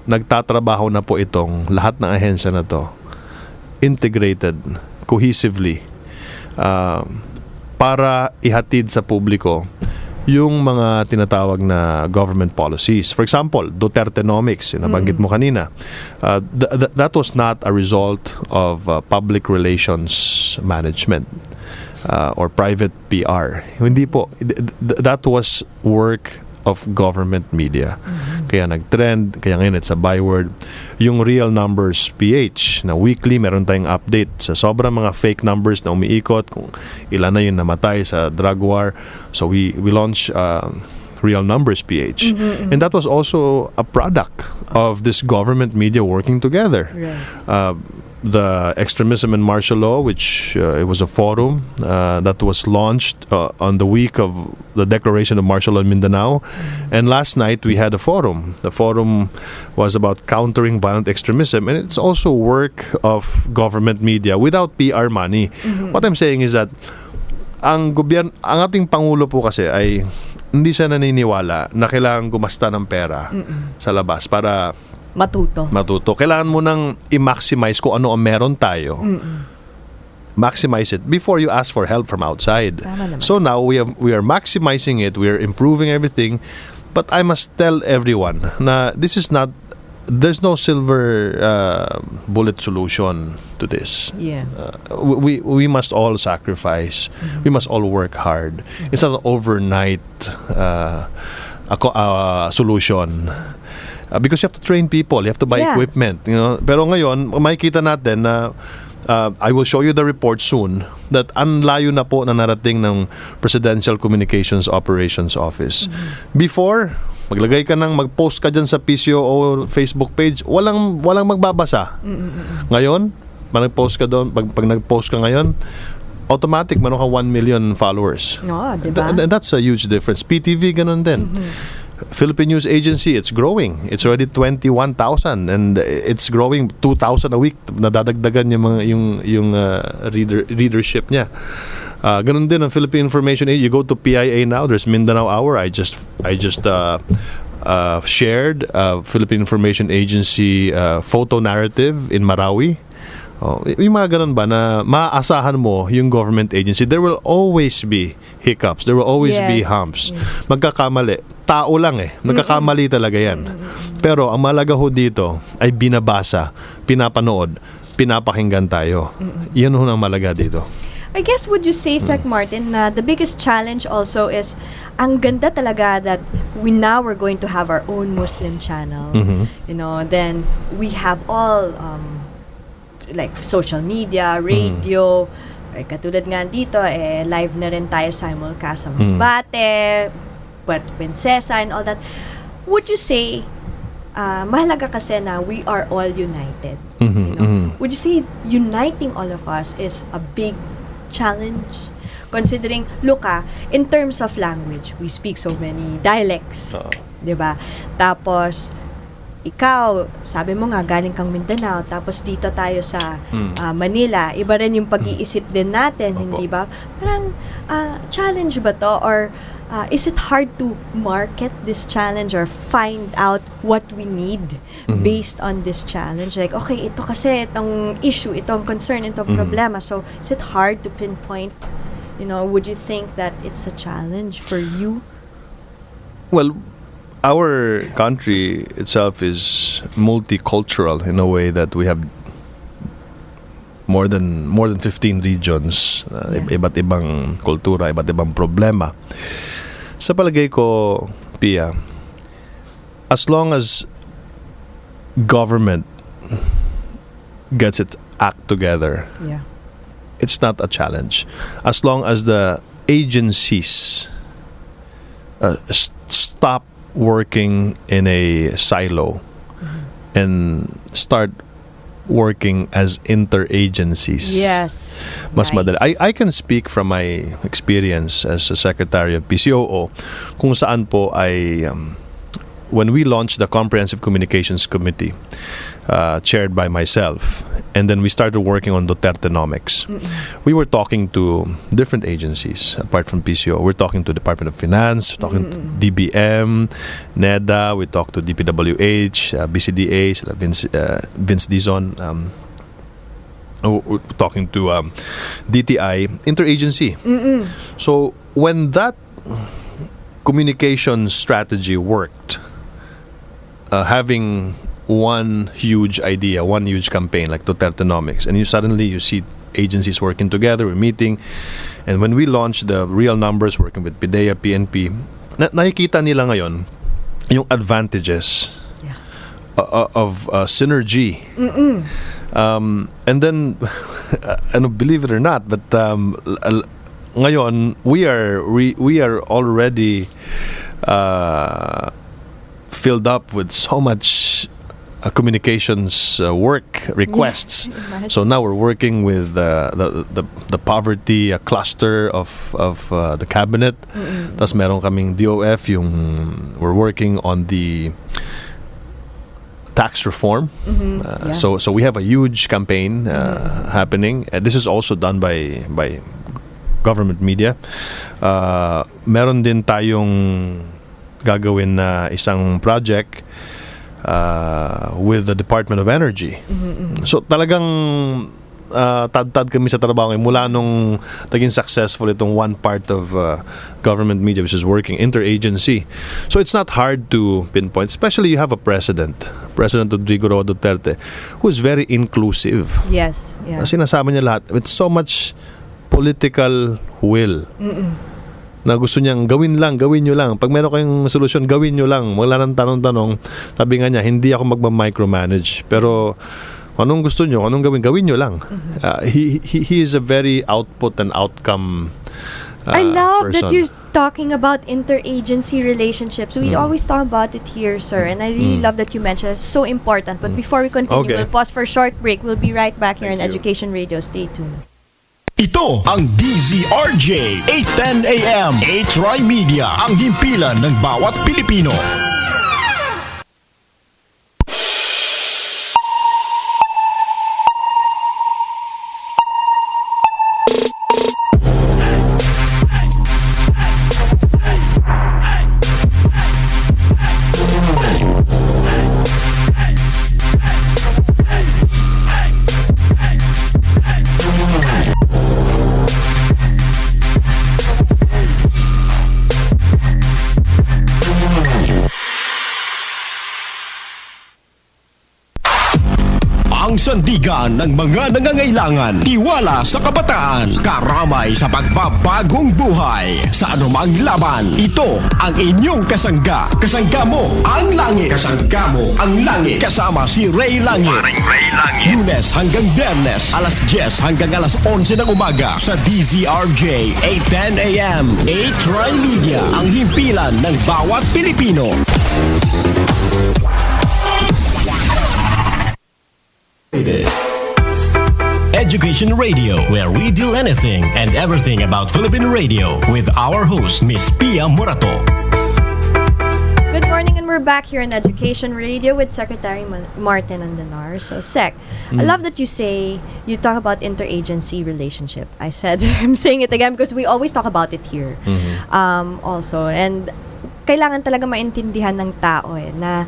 nagtatrabaho na po itong lahat ng ahensya na to integrated, cohesively, para ihatid sa publiko yung mga tinatawag na government policies. For example, Dutertenomics, yung nabanggit mo kanina. That was not a result of public relations management or private PR. Hindi po. That was work of government media. Kaya nag-trend, kaya ngayon it's a byword. Yung Real Numbers PH, na weekly meron tayong update sa sobrang mga fake numbers na umiikot, kung ilan na yung namatay sa drug war. So we launched Real Numbers PH. And that was also a product of this government media working together. Right. The Extremism and Martial Law, which it was a forum that was launched on the week of the declaration of martial law in Mindanao. And last night we had a forum. The forum was about countering violent extremism, and it's also work of government media without PR money. What I'm saying is that ang ating Pangulo po kasi ay hindi siya naniniwala na kailangan gumasta ng pera sa labas para matuto. Kailangan mo nang i-maximize kung ano ang meron tayo. Maximize it before you ask for help from outside. So now we are maximizing it, we are improving everything, but I must tell everyone na there's no silver bullet solution to this. Yeah. We must all sacrifice. We must all work hard. It's not an overnight solution. Because you have to train people, you have to buy equipment, Pero ngayon, makikita natin na I will show you the report soon that ang layo na po na narating ng Presidential Communications Operations Office. Before, maglagay ka mag-post ka dyan sa PCOO Facebook page, walang magbabasa. Ngayon, pag nag-post ka doon, pag nag-post ka ngayon, automatic, meron ka 1 million followers. Diba? And that's a huge difference. PTV, ganun din. Philippine News Agency, it's growing. It's already 21,000 and it's growing 2,000 a week. Nadadagdagan yung readership niya. Ganun din ang Philippine Information Agency. You go to PIA now, there's Mindanao Hour. I just shared Philippine Information Agency photo narrative in Marawi. Yung mga ganun ba na maaasahan mo yung government agency, there will always be hiccups, there will always be humps. Magkakamali. Tao lang nagkakamali talaga yan. Pero ang malaga ho dito ay binabasa, pinapanood, pinapakinggan tayo. Yan ho ang malaga dito. I guess would you say, Sec Martin, na the biggest challenge also is ang ganda talaga that we now are going to have our own Muslim channel. Then we have all like social media, radio, katulad nga dito, live na rin tayo simulcast sa Masbate, Puerto Princesa, and all that. Would you say, mahalaga kasi na we are all united? Would you say uniting all of us is a big challenge? Considering, look in terms of language, we speak so many dialects. Diba? Tapos, ikaw, sabi mo nga, galing kang Mindanao, tapos dito tayo sa Manila, iba rin yung pag-iisip din natin, hindi ba? Parang, challenge ba to? Or, is it hard to market this challenge or find out what we need based on this challenge? Like, okay, ito kasi, itong issue, itong concern, itong problema. So, is it hard to pinpoint? Would you think that it's a challenge for you? Well, our country itself is multicultural in a way that we have more than 15 regions, iba't ibang kultura, iba't ibang problema. Sa palagay ko, Pia, as long as government gets its act together, it's not a challenge. As long as the agencies stop working in a silo and start working as interagencies. Yes. Mas Nice. madali. I can speak from my experience as a secretary of PCOO kung saan po ay when we launched the Comprehensive Communications Committee chaired by myself, and then we started working on Dutertenomics. We were talking to different agencies apart from PCO. We're talking to Department of Finance, talking to DBM, NEDA, we talked to DPWH, BCDA, sila Vince Dizon, we're talking to DTI, interagency. So when that communication strategy worked, having one huge idea, one huge campaign like Dutertenomics, and you see agencies working together, we're meeting, and when we launched the real numbers, working with PIDEA, PNP, nakikita nila ngayon yung advantages of synergy. And then, believe it or not, but ngayon we are already filled up with so much communications work requests. So now we're working with the poverty cluster of the cabinet. Tas meron kaming DOF, we're working on the tax reform. So we have a huge campaign happening. This is also done by government media. Meron din tayong gagawin na isang project with the Department of Energy. So talagang tad-tad kami sa trabaho mula nung naging successful itong one part of government media which is working interagency. So it's not hard to pinpoint, especially you have a President Rodrigo Roa Duterte, who is very inclusive. Yes. Yeah. Sinasama niya lahat with so much political will. Na gusto niyang gawin nyo lang. Pag meron kayong solusyon, gawin nyo lang. Wala nang tanong-tanong. Sabi nga niya, hindi ako magma-micromanage. Pero anong gusto nyo, anong gawin nyo lang. He is a very output and outcome I love person. that you're talking about interagency relationships. We always talk about it here, sir, and I really love that you mentioned it. It's so important. But before we continue, Okay. we'll pause for a short break. We'll be right back here on Thank you. Education Radio. Stay tuned. Ito ang DZRJ 810 AM H-Rai Media, ang himpilan ng bawat Pilipino. Ang sandigan ng mga nangangailangan, tiwala sa kabataan, karamay sa pagbabagong buhay. Sa anumang laban, ito ang inyong kasangga. Kasangga mo ang langit. Kasangga mo ang langit. Kasama si Ray Langit. Lunes hanggang Biyernes, alas 10 hanggang alas 11 ng umaga sa DZRJ 810 AM. 8-Try Media, ang himpilan ng bawat Pilipino. Education Radio, where we deal anything and everything about Philippine radio with our host, Miss Pia Morato. Good morning, and we're back here in Education Radio with Secretary Martin Andanar. So, Sec, I love that you talk about interagency relationship. I said, I'm saying it again because we always talk about it here. Also, and kailangan talaga maintindihan ng tao na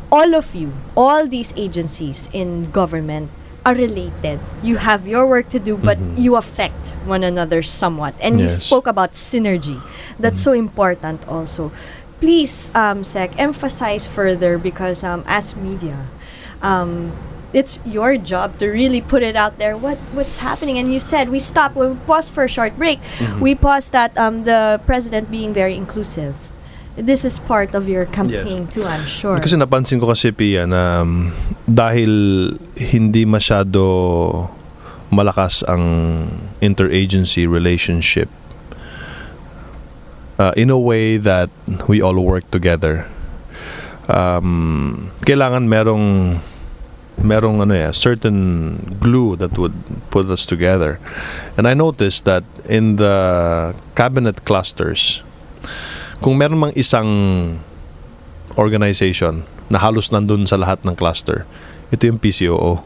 all of you, all these agencies in government are related. You have your work to do, but you affect one another somewhat. And you Yes. spoke about synergy. That's so important also. Please, Sec, emphasize further because as media, it's your job to really put it out there. What's happening? And you said we paused for a short break. We paused that the president being very inclusive. This is part of your campaign too, I'm sure. Kasi napansin ko kasi, Pia, na dahil hindi masyado malakas ang interagency relationship, in a way that we all work together, kailangan merong merong certain glue that would put us together. And I noticed that in the cabinet clusters, kung meron mang isang organization na halos nandun sa lahat ng cluster, ito yung PCOO.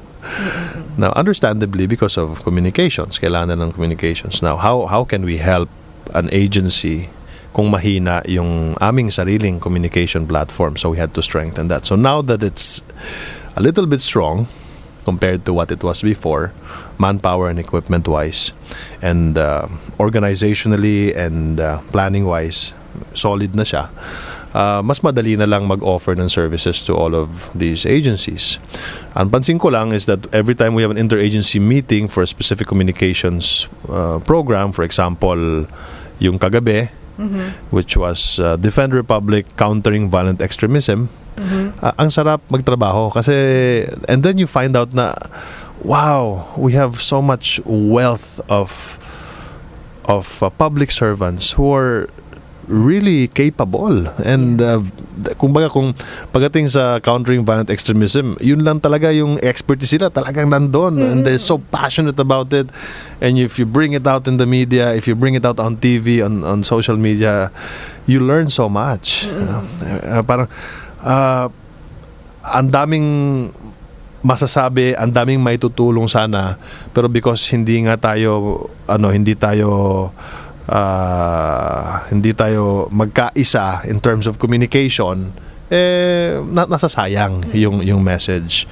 Now, understandably, because of communications, kailangan ng communications. Now, how can we help an agency kung mahina yung aming sariling communication platform? So we had to strengthen that. So now that it's a little bit strong compared to what it was before, manpower and equipment-wise, and organizationally and planning-wise, solid na siya. Mas madali na lang mag-offer ng services to all of these agencies. Ang pansin ko lang is that every time we have an interagency meeting for a specific communications program, for example, yung kagabi, which was Defend Republic Countering Violent Extremism, ang sarap magtrabaho kasi, and then you find out na, wow, we have so much wealth of public servants who are really capable. And kumbaga kung pagdating sa countering violent extremism, yun lang talaga yung expertise sila, talagang nandun, and they're so passionate about it. And if you bring it out in the media, if you bring it out on TV, on social media, you learn so much. Parang ang daming masasabi, ang daming maitutulong sana, pero because hindi tayo magkaisa in terms of communication, nasasayang yung message.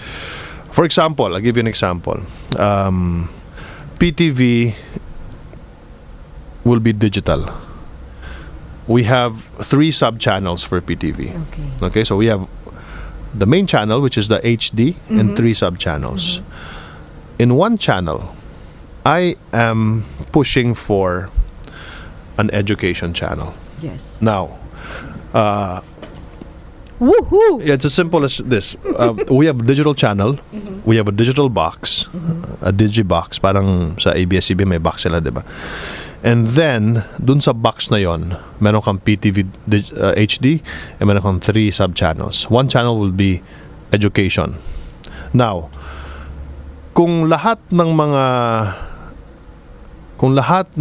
For example, I'll give you an example. PTV will be digital. We have 3 sub-channels for PTV. Okay, so we have the main channel, which is the HD, and 3 sub-channels. In one channel, I am pushing for an education channel. Yes. Now, Woohoo! it's as simple as this. We have a digital channel. We have a digital box, a digibox. Parang sa ABS-CBN may box sila, di ba? And then, dun sa box na yon, meron kang PTV HD and meron kang 3 sub-channels. One channel will be education. Now, kung lahat ng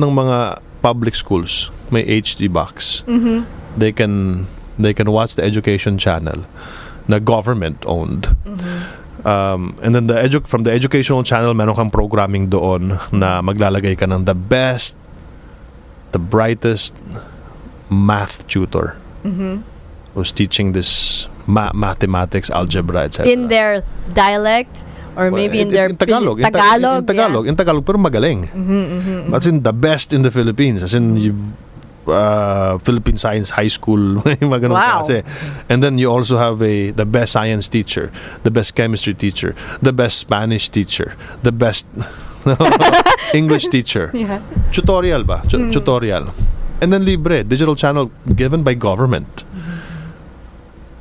mga public schools may HD box, they can watch the education channel na government owned. And then from the educational channel, meron kang programming doon na maglalagay ka ng the best, the brightest math tutor who's teaching this mathematics, algebra, etc. In their dialect, or maybe in their Tagalog. In Tagalog, pero magaling. As in the best in the Philippines. As in Philippine Science High School. Wow. Klase. And then you also have the best science teacher, the best chemistry teacher, the best Spanish teacher, the best English teacher. Yeah. Tutorial ba? Tutorial. And then libre, digital channel given by government.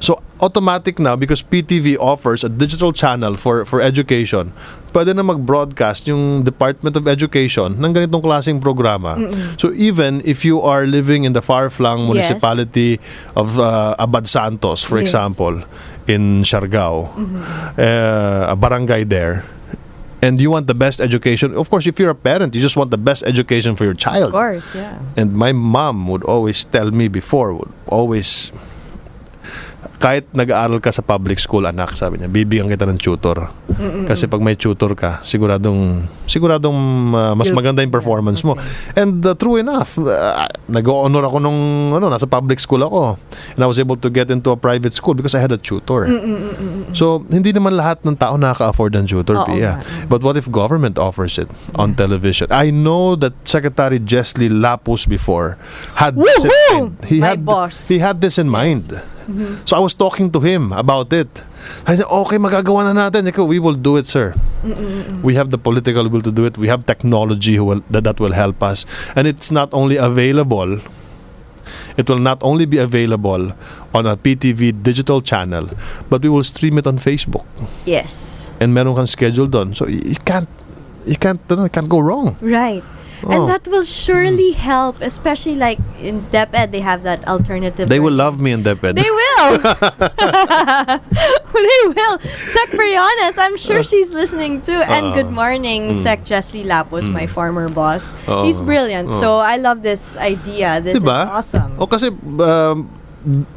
So automatic now, because PTV offers a digital channel for education, pwede na mag-broadcast yung Department of Education ng ganitong klaseng programa. So even if you are living in the far-flung municipality of Abad Santos, for example, in Siargao, a barangay there, and you want the best education, of course, if you're a parent, you just want the best education for your child. Of course, yeah. And my mom would always tell me kahit nag-aaral ka sa public school, anak, sabi niya, bibigyan kita ng tutor. Kasi pag may tutor ka, siguradong mas maganda yung performance mo. And true enough, nag-honor ako nung nasa public school ako. And I was able to get into a private school because I had a tutor. So, hindi naman lahat ng tao nakaka-afford ng tutor, Pia. But what if government offers it on television? I know that Secretary Jesly Lapus before had this in mind. He had this in mind. So I was talking to him about it. I said, okay, magagawa na natin. We will do it, sir. We have the political will to do it. We have technology that will help us. And it's not only available, it will not only be available on a PTV digital channel, but we will stream it on Facebook. Yes. And meron kang schedule doon. So you can't go wrong. Right. And that will surely help, especially like in DepEd, they have that alternative. They will learning. love me in DepEd. They will. They will. Sec Briannas, I'm sure she's listening too. And good morning, Sec Jesly Lapos, my former boss. He's brilliant. So I love this idea. This Diba? is awesome. O kasi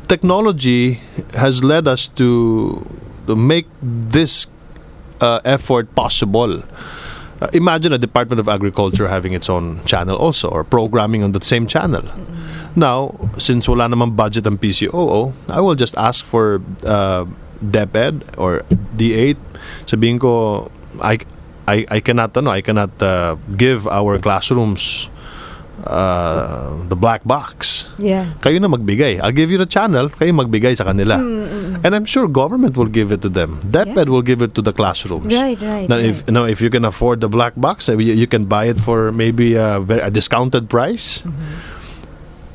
technology has led us to make this effort possible. Imagine a Department of Agriculture having its own channel also, or programming on the same channel. Now, since wala namang budget ang PCOO, I will just ask for DepEd or D8. Sabihin ko, I cannot give our classrooms the black box. Yeah. Kayo na magbigay. I'll give you the channel, kayo magbigay sa kanila. And I'm sure government will give it to them. DepEd will give it to the classrooms. Right. Now, if you can afford the black box, you can buy it for maybe a discounted price.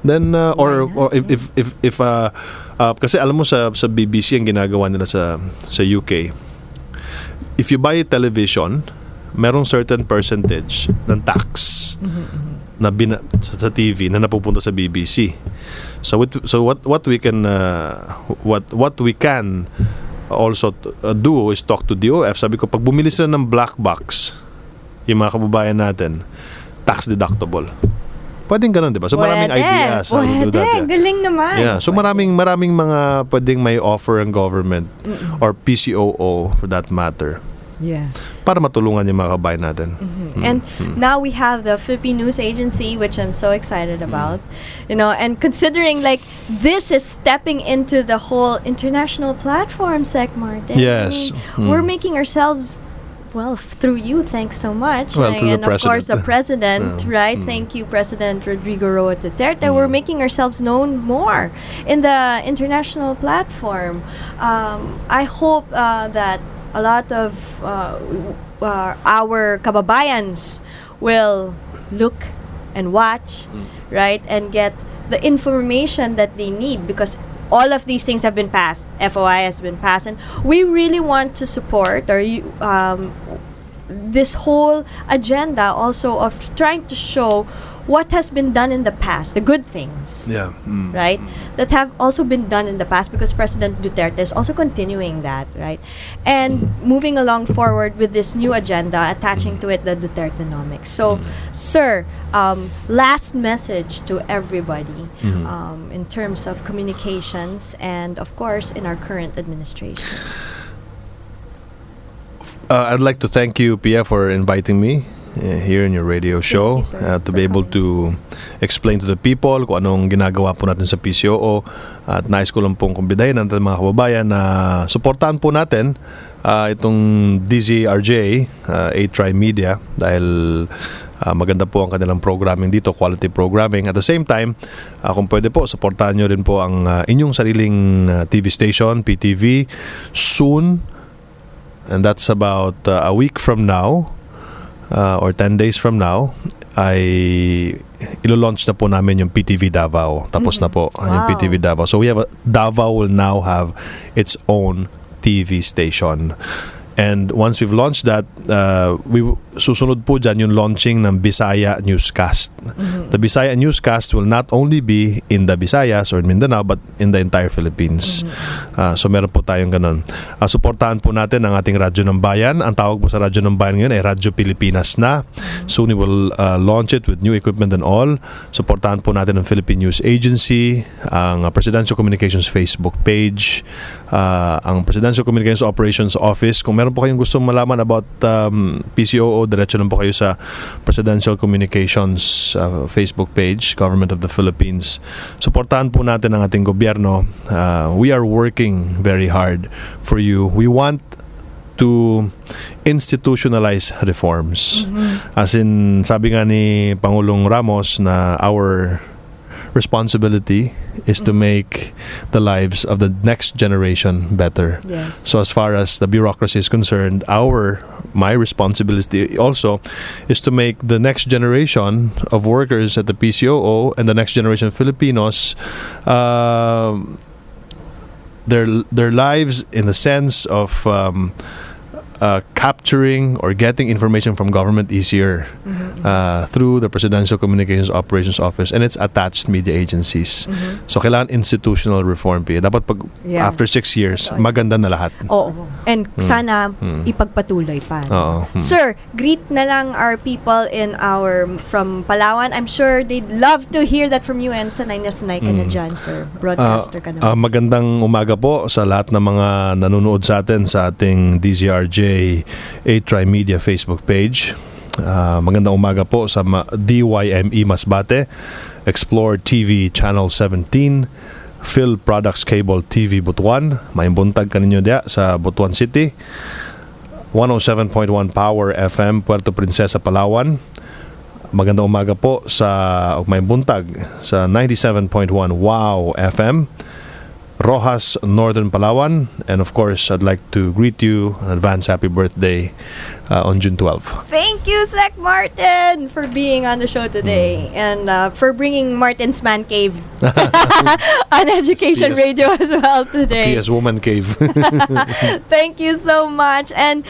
Then or if kasi alam mo sa BBC ang ginagawa nila sa UK. If you buy a television, merong certain percentage ng tax na sa TV na napupunta sa BBC. So what we can also do is talk to DOF. Sabi ko, pag bumili sila ng black box, yung mga kababayan natin, tax deductible. Pwedeng ganun, di ba? So maraming ideas how to do that. Galing naman. Yeah. So maraming mga pwedeng may offer ang government or PCOO for that matter. Yeah. Para matulungan yung mga kabayan natin. And now we have the Philippine News Agency, which I'm so excited about. You know, and considering like this is stepping into the whole international platform, Sec Martin. Yes. I mean, we're making ourselves, well, through you, thanks so much. Well, through and the of course the president. president, right? Thank you, President Rodrigo Roa Duterte. We're making ourselves known more in the international platform. I hope that a lot of our kababayans will look and watch, right, and get the information that they need, because all of these things have been passed. FOI has been passed, and we really want to support this whole agenda also of trying to show what has been done in the past, the good things, right, that have also been done in the past, because President Duterte is also continuing that, right, and moving along forward with this new agenda, attaching to it the Dutertenomics. So, sir, last message to everybody in terms of communications and, of course, in our current administration. I'd like to thank you, Pia, for inviting me here in your radio show, you, sir, to be able to explain to the people kung anong ginagawa po natin sa PCOO, at nais ko lang pong kumbidahin ng mga kababayan na suportahan po natin itong DZRJ, A-Try Media, dahil maganda po ang kanilang programming dito, quality programming. At the same time, kung pwede po, suportahan nyo rin po ang inyong sariling TV station, PTV, soon, and that's about a week from now, or 10 days from now, ay ilo-launch na po namin yung PTV Davao. Tapos na po yung PTV Davao. So Davao will now have its own TV station. And once we've launched that, susunod po dyan yung launching ng Bisaya Newscast. The Bisaya Newscast will not only be in the Visayas or Mindanao, but in the entire Philippines. So meron po tayong ganun. Suportahan po natin ang ating Radyo ng Bayan. Ang tawag po sa Radyo ng Bayan ngayon ay Radyo Pilipinas na. Soon we will launch it with new equipment and all. Suportahan po natin ang Philippine News Agency, ang Presidential Communications Facebook page, ang Presidential Communications Operations Office. Kung meron po kayong gustong malaman about PCOO, diretso lang po kayo sa Presidential Communications Facebook page, Government of the Philippines. Suportahan po natin ang ating gobyerno. We are working very hard for you. We want to institutionalize reforms. As in, sabi nga ni Pangulong Ramos na our responsibility is to make the lives of the next generation better. Yes. So as far as the bureaucracy is concerned, my responsibility also is to make the next generation of workers at the PCOO and the next generation of Filipinos their lives in the sense of capturing or getting information from government easier through the Presidential Communications Operations Office and its attached media agencies. So kailangan institutional reform pa. Dapat pag Yes. after 6 years, Totoo. maganda na lahat. Oo. And sana ipagpatuloy pa. Oo. Sir, greet na lang our people from Palawan. I'm sure they'd love to hear that from you and sanay na sanay ka na dyan, sir. Broadcaster ka na. Magandang umaga po sa lahat ng mga nanonood sa atin sa ating DZRJ 8 Media Facebook page. Magandang umaga po sa DYME Masbate, Explore TV Channel 17, Phil Products Cable TV Butuan. May buntag kaninyo diya sa Butuan City. 107.1 Power FM Puerto Princesa, Palawan. Magandang umaga po sa may buntag sa 97.1 Wow FM Rojas, Northern Palawan. And of course, I'd like to greet you an advance happy birthday on June 12. Thank you, Sec Martin, for being on the show today and for bringing Martin's Man Cave on Education PS. Radio as well today. PS Woman Cave. Thank you so much. And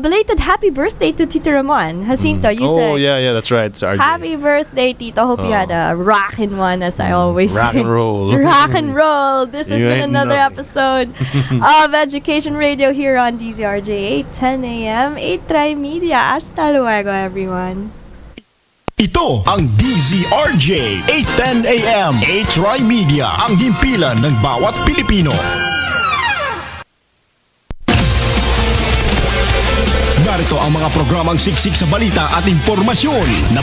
belated happy birthday to Tito Ramon. Jacinto, you Oh, said. yeah, that's right. It's RJ. Happy birthday, Tito. Hope you had a rockin' one, as I always Rock say. and roll. Rock and roll. This has You been ain't another nothing. episode of Education Radio here on DZRJ 8:10 a.m. 8 Media. Hasta luego, everyone. Ito ang DZRJ 810 AM 8 Media, ang himpilan ng bawat Pilipino. Narito ang mga programang siksik sa balita at impormasyon na